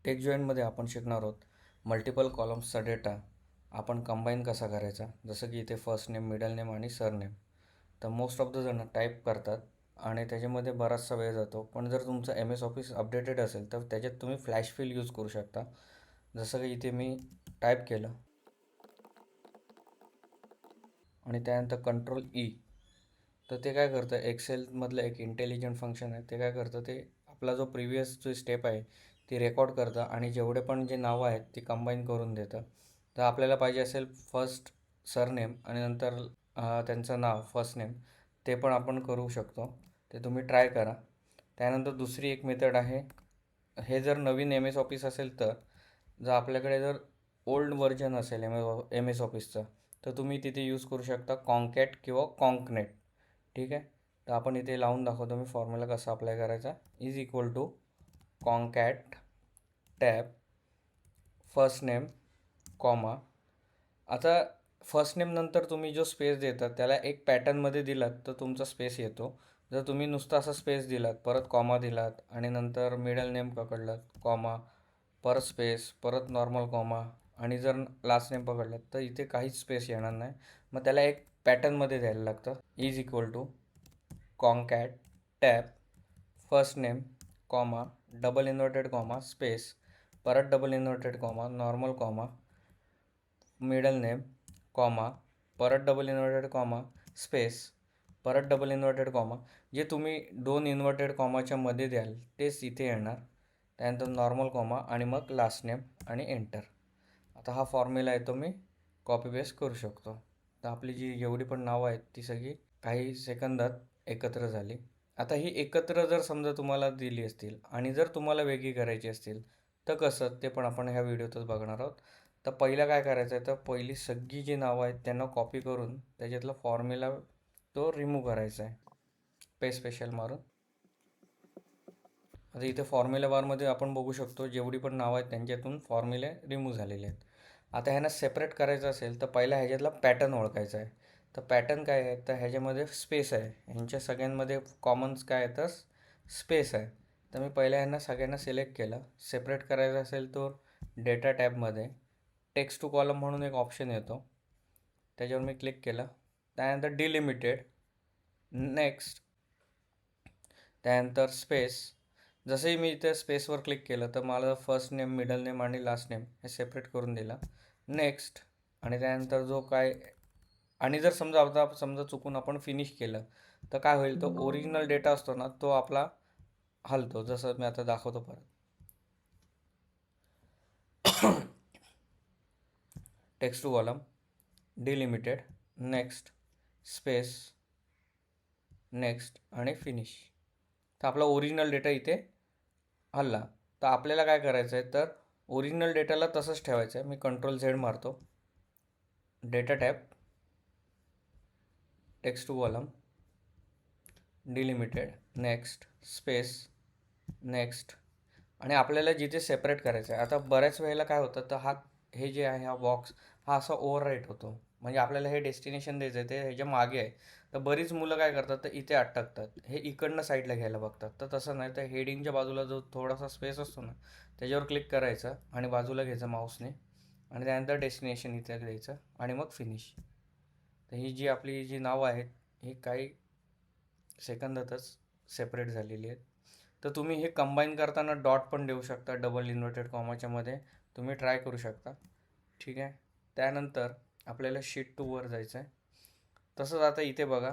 Take जॉईनमध्ये आपण शिकणार आहोत मल्टिपल कॉलम्सचा डेटा आपण कंबाईन कसा करायचा. जसं की इथे फर्स्ट नेम, मिडल नेम आणि सरनेम. तर मोस्ट ऑफ द जण टाईप करतात आणि त्याच्यामध्ये बराचसा वेळ जातो. पण जर तुमचं एम एस ऑफिस अपडेटेड असेल तर त्याच्यात तुम्ही फ्लॅश फिल यूज करू शकता. जसं की इथे मी टाईप केलं आणि त्यानंतर कंट्रोल ई. तर ते काय करतं, एक्सेलमधलं एक इंटेलिजंट फंक्शन आहे. ते काय करतं, ते आपला जो प्रिव्हियस जो स्टेप आहे ती रेकॉर्ड करतं आणि जेवढे पण जे नावं आहेत ती कंबाईन करून देतं. तर आपल्याला पाहिजे असेल फर्स्ट सरनेम आणि नंतर त्यांचं नाव फर्स्ट नेम, ते पण आपण करू शकतो. ते तुम्ही ट्राय करा. त्यानंतर दुसरी एक मेथड आहे. हे जर नवीन एम एस ऑफिस असेल तर, जर आपल्याकडे जर ओल्ड व्हर्जन असेल एम एस ऑफिसचं, तर तुम्ही तिथे यूज करू शकता कॉन्कॅट किंवा कॉन्कनेट. ठीक आहे. तर आपण इथे लावून दाखवतो मी फॉर्म्युला कसा अप्लाय करायचा. Is equal to concat tab first name comma. आता फर्स्ट नेम नंतर तुम्ही जो स्पेस देतात त्याला एक पॅटर्नमध्ये दिलात तर तुमचा स्पेस येतो. जर तुम्ही नुसता असा स्पेस दिलात, परत कॉमा दिलात आणि नंतर मिडल नेम पकडलात कॉमा, परत स्पेस, परत नॉर्मल कॉमा आणि जर लास्ट नेम पकडलात तर इथे काहीच स्पेस येणार नाही. मग त्याला एक पॅटर्नमध्ये द्यायला लागतं. Is equal to concat tab first name comma, double inverted comma, space, परत double inverted comma, normal comma, middle name comma, परत डबल इन्व्हर्टेड कॉमा, स्पेस, परत डबल इन्व्हर्टेड कॉमा. जे तुम्ही दोन इन्व्हर्टेड कॉमाच्या मध्ये द्याल तेच इथे येणार. त्यानंतर नॉर्मल कॉमा आणि मग लास्ट नेम आणि एंटर. आता हा फॉर्म्युला आहे तो मी कॉपी पेस्ट करू शकतो. तर आपली जी जेवढी पण नावं आहेत ती सगळी काही सेकंदात एकत्र झाली. आता ही एकत्र जर समजा तुम्हाला दिली असतील आणि जर तुम्हाला वेगळी करायची असतील तर कसं, ते पण आपण ह्या व्हिडिओतच बघणार आहोत. तर पहिलं काय करायचं आहे, तर पहिली सगळी जी नावं आहेत त्यांना कॉपी करून त्याच्यातला फॉर्म्युला तो रिमूव्ह करायचा आहे पेस्ट स्पेशल मारून. आता इथे फॉर्म्युला बारमध्ये आपण बघू शकतो जेवढी पण नावं आहेत त्यांच्यातून फॉर्म्युले रिमूव्ह झालेले आहेत. आता ह्यांना सेपरेट करायचं असेल तर पहिला ह्याच्यातला पॅटर्न ओळखायचा आहे. तर पॅटर्न काय आहे, तर ह्याच्यामध्ये स्पेस आहे. ह्यांच्या सगळ्यांमध्ये कॉमन्स काय आहे तर स्पेस आहे. तर मी पहिल्या ह्यांना सगळ्यांना सिलेक्ट केलं. सेपरेट करायचं असेल तर डेटा टॅबमध्ये टेक्स्ट टू कॉलम म्हणून एक ऑप्शन येतो, त्याच्यावर मी क्लिक केलं. त्यानंतर डिलिमिटेड, नेक्स्ट, त्यानंतर स्पेस. जसंही मी इथे स्पेसवर क्लिक केलं तर मला फर्स्ट नेम, मिडल नेम आणि लास्ट नेम हे सेपरेट करून दिला. नेक्स्ट, आणि त्यानंतर जो काय, आणि जर समजा आता समजा चुकून आपण फिनिश केलं तर काय होईल, तो ओरिजिनल डेटा असतो ना तो आपला हलतो. जसं मी आता दाखवतो परत. Text to column, delimited, next, space, next आणि फिनिश. तर आपला ओरिजिनल डेटा इथे हल्ला. तर आपल्याला काय करायचं आहे, तर ओरिजिनल डेटाला तसंच ठेवायचं आहे. मी कंट्रोल झेड मारतो. Data tab, text to column, delimited, next, space, next, आणि आपल्याला जिथे सेपरेट करायचं आहे. आता बऱ्याच वेळेला काय होतं, तर हे जे आहे हा बॉक्स हा असा ओव्हरराईट होतो. म्हणजे आपल्याला हे डेस्टिनेशन द्यायचं आहे ते ह्याच्या मागे आहे. तर बरीच मुलं काय करतात, तर इथे अटकतात. हे इकडनं साईडला घ्यायला बघतात. तर तसं नाही. तर हेडिंगच्या बाजूला जो थोडासा स्पेस असतो ना त्याच्यावर क्लिक करायचं आणि बाजूला घ्यायचं माऊसने आणि त्यानंतर डेस्टिनेशन इथे द्यायचं आणि मग फिनिश. तर ही जी आपली जी नावं आहेत ही काही सेकंदातच सेपरेट झालेली आहेत. तर तुम्ही हे कंबाईन करताना डॉट पण देऊ शकता डबल इन्व्हर्टेड कॉमाच्या मध्ये. तुम्ही ट्राय करू शकता. ठीक आहे. त्यानंतर आपल्याला शीट 2 वर जायचं आहे. तसंच आता इथे बघा,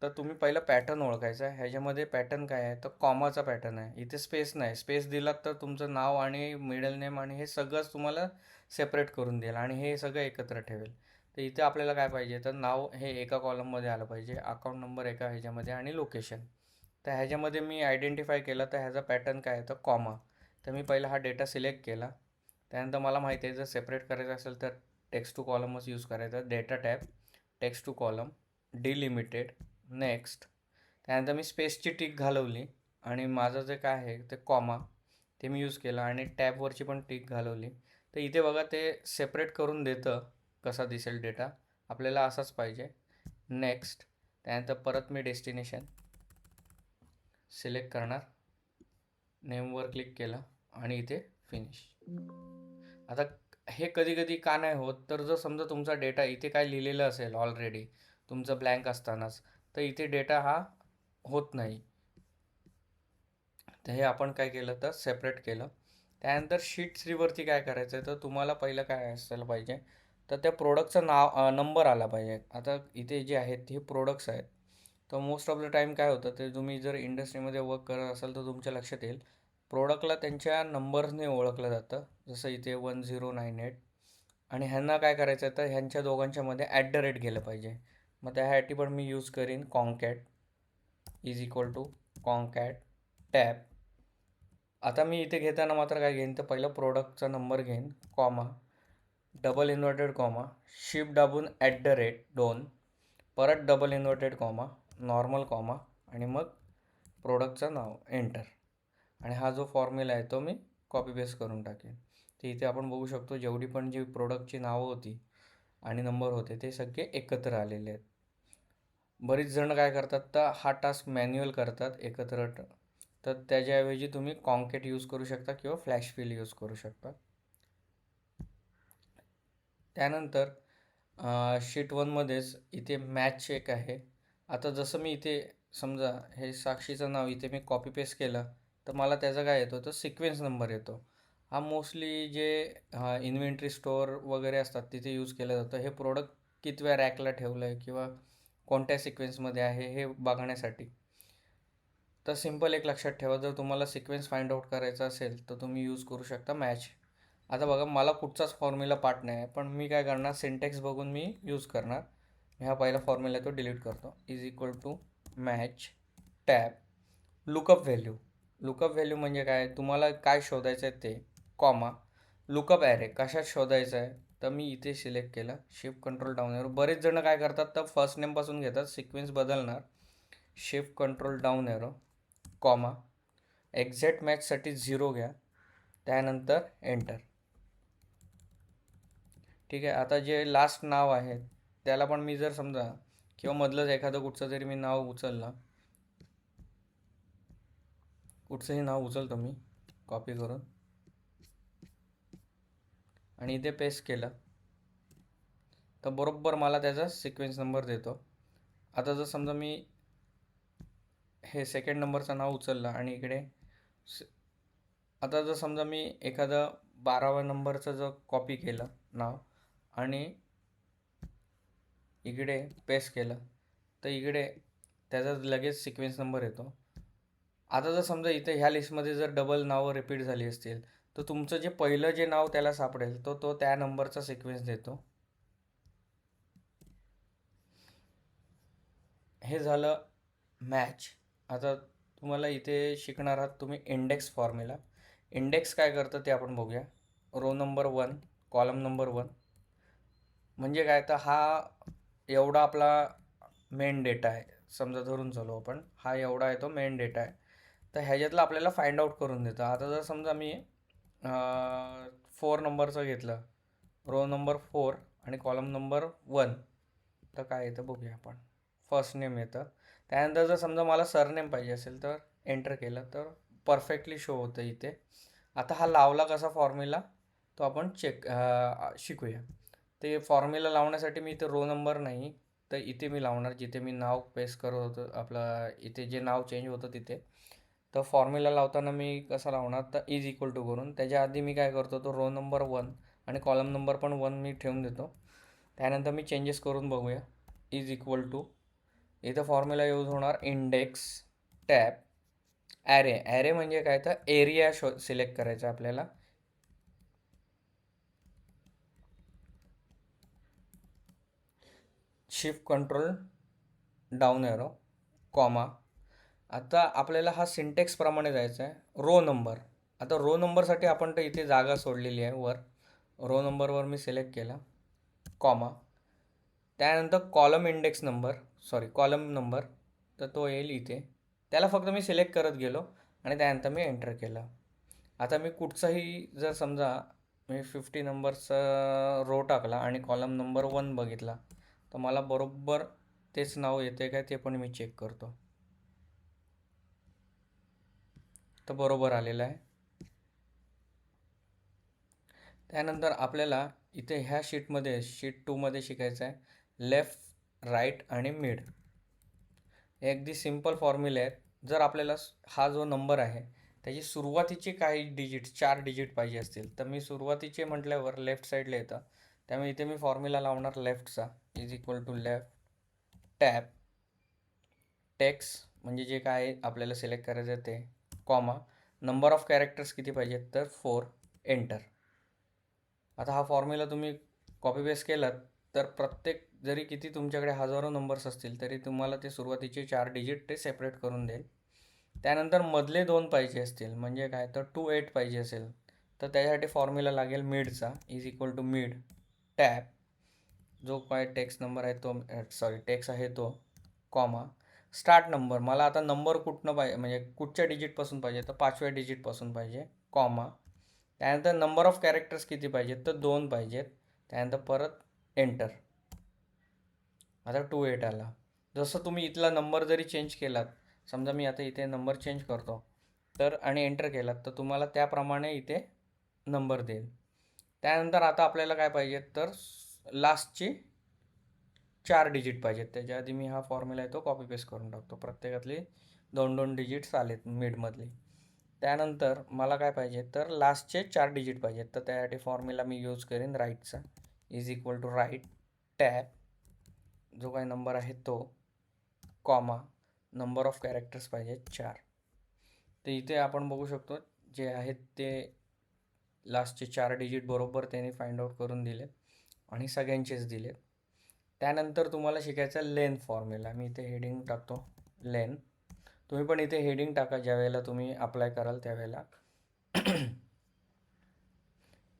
तर तुम्ही पहिला पॅटर्न ओळखायचा आहे. ह्याच्यामध्ये पॅटर्न काय आहे, तर कॉमाचा पॅटर्न आहे. इथे स्पेस नाही. स्पेस दिलात तर तुमचं नाव आणि मिडल नेम आणि हे सगळंच तुम्हाला सेपरेट करून देईल आणि हे सगळं एकत्र ठेवेल. तर इथे आपल्याला काय पाहिजे, तर नाव हे एका कॉलममध्ये आलं पाहिजे, अकाउंट नंबर एका ह्याच्यामध्ये आणि लोकेशन. तर ह्याच्यामध्ये मी आयडेंटिफाय केलं तर ह्याचा पॅटर्न काय आहे, तर कॉमा. तर मी पहिला हा डेटा सिलेक्ट केला. त्यानंतर मला माहिती आहे जर सेपरेट करायचं असेल तर टेक्स्ट टू कॉलमच यूज करायचा. Data tab, text to column, delimited, next. त्यानंतर मी स्पेसची टिक घालवली आणि माझं जे काय आहे ते कॉमा ते मी यूज केलं आणि टॅबवरची पण टिक घालवली. तर इथे बघा ते सेपरेट करून देतं कसा दिसेल डेटा. आपल्याला असाच पाहिजे. नेक्स्ट, त्यानंतर परत मी डेस्टिनेशन सिलेक्ट करणार, नेमवर क्लिक केलं आणि इथे फिनिश. आता हे कधी कधी का नाही होत, तर जर समजा तुमचा डेटा इथे काय लिहिलेलं असेल ऑलरेडी तुमचं ब्लँक असतानाच, तर इथे डेटा हा होत नाही. तर हे आपण काय केलं तर सेपरेट केलं. त्यानंतर शीट 3 वरती काय करायचं आहे, तर तुम्हाला पहिलं काय असायला पाहिजे, तर त्या प्रोडक्टचं नाव नंबर आला पाहिजे. आता इथे जे आहेत हे प्रोडक्ट्स आहेत. तर मोस्ट ऑफ द टाईम काय होतं, ते तुम्ही जर इंडस्ट्रीमध्ये वर्क करत असाल तर तुमच्या लक्षात येईल, प्रोडक्टला त्यांच्या नंबरने ओळखलं जातं. जसं इथे 1098. आणि ह्यांना काय करायचं आहे, तर ह्यांच्या दोघांच्या मध्ये @ गेलं पाहिजे. मग त्यासाठी पण मी यूज करीन concat is equal to concat tab. आता मी इथे घेताना मात्र काय घेईन, तर पहिलं प्रोडक्टचा नंबर घेईन, comma, double inverted comma, shift दाबून @ 2, परत double inverted comma, normal comma, आणि मग प्रोडक्टचं नाव, एंटर. आणि हा जो फॉर्म्युला आहे तो मी कॉपी पेस्ट करून टाकेन. तर इथे आपण बघू शकतो जेवढी पण जी प्रोडक्टची नावं होती आणि नंबर होते ते सगळे एकत्र आलेले आहेत. बरीच जण काय करतात, तर हा टास्क मॅन्युअल करतात एकत्र. तर त्याच्याऐवजी तुम्ही कॉन्कॅट यूज करू शकता किंवा फ्लॅश फिल यूज करू शकता. त्यानंतर शीट 1मध्येच इथे मॅच एक आहे. आता जसं मी इथे समजा हे साक्षीचं नाव इथे मी कॉपी पेस्ट केलं, तर मला त्याचा काय येतो, तर सिक्वेन्स नंबर येतो. हा मोस्टली जे इन्व्हेंटरी स्टोअर वगैरे असतात तिथे यूज केलं जातं. हे प्रोडक्ट कितव्या रॅकला ठेवलं आहे किंवा कोणत्या सिक्वेन्समध्ये आहे हे बघण्यासाठी. तर सिम्पल एक लक्षात ठेवा, जर तुम्हाला सिक्वेन्स फाइंड आउट करायचा असेल तर तुम्ही यूज करू शकता मॅच. आता बघा, मला कुठचाच फॉर्म्युला पाठ नाही आहे, पण मी काय करणार, सिंटॅक्स बघून मी यूज करणार. ह्या पहिला फॉर्म्युला तो डिलीट करतो. Is equal to match tab lookup value. Lookup value म्हणजे काय, तुम्हाला काय शोधायचं आहे ते, कॉमा, लुकअप ॲरे कशात शोधायचं आहे, तर मी इथे सिलेक्ट केलं, शिफ्ट कंट्रोल डाऊन एरो. बरेच जण काय करतात, तर फर्स्ट नेमपासून घेतात, सिक्वेन्स बदलणार, shift control down arrow, comma, exact मॅचसाठी 0 घ्या, त्यानंतर एंटर. ठीक आहे. आता जे लास्ट नाव आहे त्याला पण मी जर समजा किंवा मधलंच एखादं कुठचं तरी मी नाव उचललं, कुठचंही नाव उचलतो मी कॉपी करून आणि इथे पेस्ट केलं, तर बरोबर मला त्याचा सिक्वेन्स नंबर देतो. आता जर समजा मी हे सेकंड नंबरचं नाव उचललं आणि इकडे आता जर समजा मी एखादं 12व्या नंबरचं जर कॉपी केलं नाव आणि इकडे पेस्ट केलं, तर इकडे त्याचा लगेच सिक्वेन्स नंबर येतो. आता जर समजा इथे ह्या लिस्टमध्ये जर डबल नावं रिपीट झाली असतील, तर तुमचं जे पहिलं जे नाव त्याला सापडेल तो त्या नंबरचा सिक्वेन्स देतो. हे झालं मॅच. आता तुम्हाला इथे शिकणार आहात तुम्ही इंडेक्स फॉर्म्युला. इंडेक्स काय करतं ते आपण बघूया. रो नंबर 1, कॉलम नंबर 1 म्हणजे काय, तर हा एवढा आपला मेन डेटा आहे, समजा धरून चालू आपण, हा एवढा आहे तो मेन डेटा आहे. तर ह्याच्यातलं आपल्याला फाइंड आउट करून देतं. आता जर समजा मी 4 नंबरचं घेतलं, रो नंबर 4 आणि कॉलम नंबर 1, तर काय येतं बघूया आपण. फर्स्ट नेम येतं. त्यानंतर जर समजा मला सरनेम पाहिजे असेल तर एंटर केलं तर परफेक्टली शो होतं इथे. आता हा लावला कसा फॉर्म्युला तो आपण शिकूया. ते फॉर्म्युला लावण्यासाठी मी इथे रो नंबर नाही, तर इथे मी लावणार जिथे मी नाव पेस्ट करत होतो, आपलं इथे जे नाव चेंज होतं तिथे. तर फॉर्म्युला लावताना मी कसं लावणार, तर इज इक्वल टू करून त्याच्या आधी मी काय करतो, तो रो नंबर 1 आणि कॉलम नंबर पण 1 मी ठेवून देतो. त्यानंतर मी चेंजेस करून बघूया. इज इक्वल टू, इथं फॉर्म्युला यूज होणार इंडेक्स टॅब ॲरे. ॲरे म्हणजे काय, तर एरिया सिलेक्ट करायचा आपल्याला. Shift control down arrow, comma. आता आपल्याला हा सिंटेक्स प्रमाणे जायचा आहे. रो नंबर, आता रो नंबरसाठी आपण तर इथे जागा सोडलेली आहे वर, रो नंबरवर मी सिलेक्ट केला, कॉमा. त्यानंतर column index number, column number, तर तो येईल इथे. त्याला फक्त मी सिलेक्ट करत गेलो आणि त्यानंतर मी एंटर केलं. आता मी कुठचाही जर समजा मी 50 नंबरचा रो टाकला आणि कॉलम नंबर 1 बघितला, तर मला बरोबर तेच नाव येते काय ते पण मी चेक करतो. तर बरोबर आलेलं आहे. त्यानंतर आपल्याला इथे ह्या शीटमध्ये शीट 2मध्ये शिकायचं आहे लेफ्ट, राईट आणि मिड. हे अगदी सिम्पल फॉर्म्युले आहेत. जर आपल्याला हा जो नंबर आहे त्याची सुरुवातीचे काही डिजिट 4 डिजिट पाहिजे असतील तर मी सुरुवातीचे म्हटल्यावर लेफ्ट साईडला येतं. त्यामुळे इथे मी फॉर्म्युला लावणार लेफ्टचा is equal to left tab text म्हणजे जे काय आपल्याला सिलेक्ट करायचं आहे ते, कॉमा, नंबर ऑफ कॅरेक्टर्स किती पाहिजेत तर 4, एंटर. आता हा फॉर्म्युला तुम्ही कॉपी पेस्ट केलात तर प्रत्येक जरी किती तुमच्याकडे हजारो नंबर्स असतील तरी तुम्हाला ते सुरुवातीचे 4 डिजिट ते सेपरेट करून देईल. त्यानंतर मधले 2 पाहिजे असतील म्हणजे काय तर 2 8 पाहिजे असेल तर त्याच्यासाठी फॉर्म्युला लागेल मिडचा is equal to mid tab जो काय टेक्स्ट नंबर आहे तो टेक्स्ट आहे तो, कॉमा, स्टार्ट नंबर. मला आता नंबर कुठनं पाहिजे म्हणजे कुठच्या डिजिटपासून पाहिजे तर 5व्या डिजिटपासून पाहिजे, कॉमा. त्यानंतर नंबर ऑफ कॅरेक्टर्स किती पाहिजेत तर 2 पाहिजेत. त्यानंतर परत एंटर. आता 2 8 आला. जसं तुम्ही इथला नंबर जरी चेंज केलात, समजा मी आता इथे नंबर चेंज करतो तर आणि एंटर केलात तर तुम्हाला त्याप्रमाणे इथे नंबर देईल. त्यानंतर आता आपल्याला काय पाहिजे तर लास्टची 4 डिजिट पाहिजेत. त्याच्या आधी मी हा फॉर्म्युला आहे तो कॉपी पेस्ट करून टाकतो. प्रत्येकातली 2-2 डिजिट्स आलेत मिडमधले. त्यानंतर मला काय पाहिजे तर लास्टचे 4 डिजिट पाहिजेत तर त्यासाठी फॉर्म्युला मी यूज करेन राईटचा is equal to right tab जो काही नंबर आहे तो, कॉमा, नंबर ऑफ कॅरेक्टर्स पाहिजेत 4. तर इथे आपण बघू शकतो जे आहेत ते लास्टचे 4 डिजिट बरोबर त्याने फाइंड आउट करून दिले आणि सगळ्यांचेच दिलेत. त्यानंतर तुम्हाला शिकायचं लेन फॉर्म्युला. मी इथे हेडिंग टाकतो लेन. तुम्ही पण इथे हेडिंग टाका ज्या वेळेला तुम्ही अप्लाय कराल त्यावेळेला.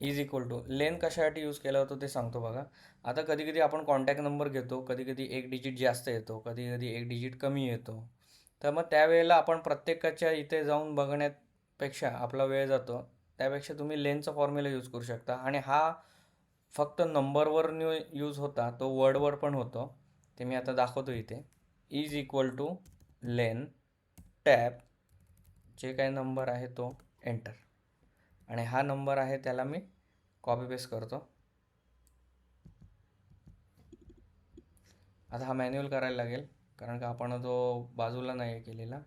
इज इक्वल टू लेन कशासाठी यूज केला होतो ते सांगतो बघा. आता कधी कधी आपण कॉन्टॅक्ट नंबर घेतो, कधी कधी एक डिजिट जास्त येतो, कधी कधी एक डिजिट कमी येतो. तर मग त्यावेळेला आपण प्रत्येकाच्या इथे जाऊन बघण्यापेक्षा आपला वेळ जातो. त्यापेक्षा तुम्ही लेनचा फॉर्म्युला यूज करू शकता आणि हा फक्त नंबरवर यूज होता, तो वर्डवर पण होतो. ते मी आता दाखवतो इथे. Is equal two lane tab जे काही नंबर आहे तो एंटर आणि हा नंबर आहे त्याला मी कॉपी पेस्ट करतो. आता हा मॅन्युअल करायला लागेल कारण का आपण तो बाजूला नाही केलेला,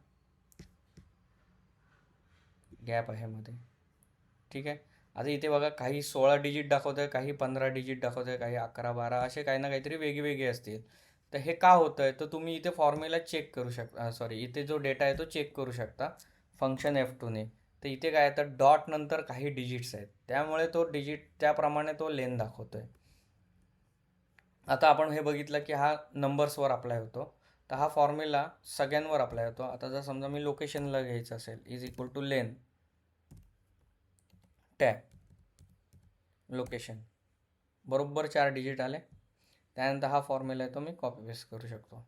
गॅप आहे मध्ये. ठीक आहे. आता इथे बघा काही 16 डिजिट दाखवत आहे, काही 15 डिजिट दाखवत आहे, काही 11 12 असे काही ना काहीतरी वेगवेगळे असतील. तर हे का होतं आहे तर तुम्ही इथे फॉर्म्युला चेक करू शकता, इथे जो डेटा आहे तो चेक करू शकता फंक्शन F2ने. तर इथे काय आहे तर डॉट नंतर काही डिजिट्स आहेत त्यामुळे तो डिजिट त्याप्रमाणे तो लेन दाखवतो आहे. आता आपण हे बघितलं की हा नंबर्सवर अप्लाय होतो तर हा फॉर्म्युला सगळ्यांवर अप्लाय होतो. आता जर समजा मी लोकेशनला घ्यायचं असेल is equal two lane tab location, बरोबर 4 डिजिट आले. त्यानंतर हा फॉर्म्युला आहे तो मी कॉपी पेस्ट करू शकतो.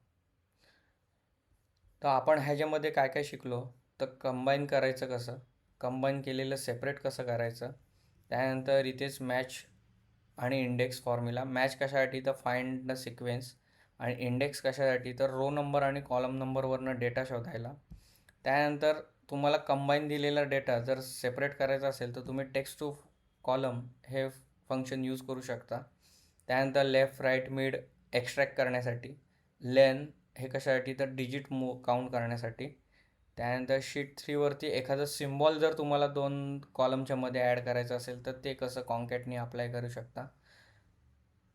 तर आपण ह्याच्यामध्ये काय काय शिकलो तर कंबाईन करायचं कसं, कंबाईन केलेलं सेपरेट कसं करायचं, त्यानंतर इथेच मॅच आणि इंडेक्स फॉर्म्युला. मॅच कशासाठी तर फाइंड द सिक्वेन्स आणि इंडेक्स कशासाठी तर रो नंबर आणि कॉलम नंबरवरनं डेटा शोधायला. त्यानंतर तुम्हाला कंबाईन दिलेला डेटा जर सेपरेट करायचा असेल तर तुम्ही टेक्स्ट टू कॉलम हे फंक्शन यूज करू शकता. त्यानंतर लेफ्ट राईट मिड एक्स्ट्रॅक्ट करण्यासाठी, लेन हे कशासाठी तर डिजिट काउंट करण्यासाठी. त्यानंतर शीट 3वरती एखादं सिम्बॉल जर तुम्हाला 2 कॉलमच्या मध्ये ॲड करायचं असेल तर ते कसं कॉन्कॅटनी अप्लाय करू शकता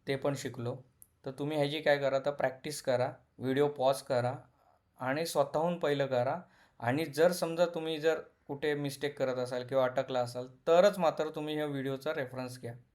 ते पण शिकलो. तर तुम्ही ह्याची काय करा तर प्रॅक्टिस करा, व्हिडिओ पॉज करा आणि स्वतःहून पहिलं करा. आणि जर समजा तुम्ही जर कुठे मिस्टेक करत असाल किंवा अटकला असाल तरच मात्र तुम्ही ह्या व्हिडिओचा रेफरन्स घ्या.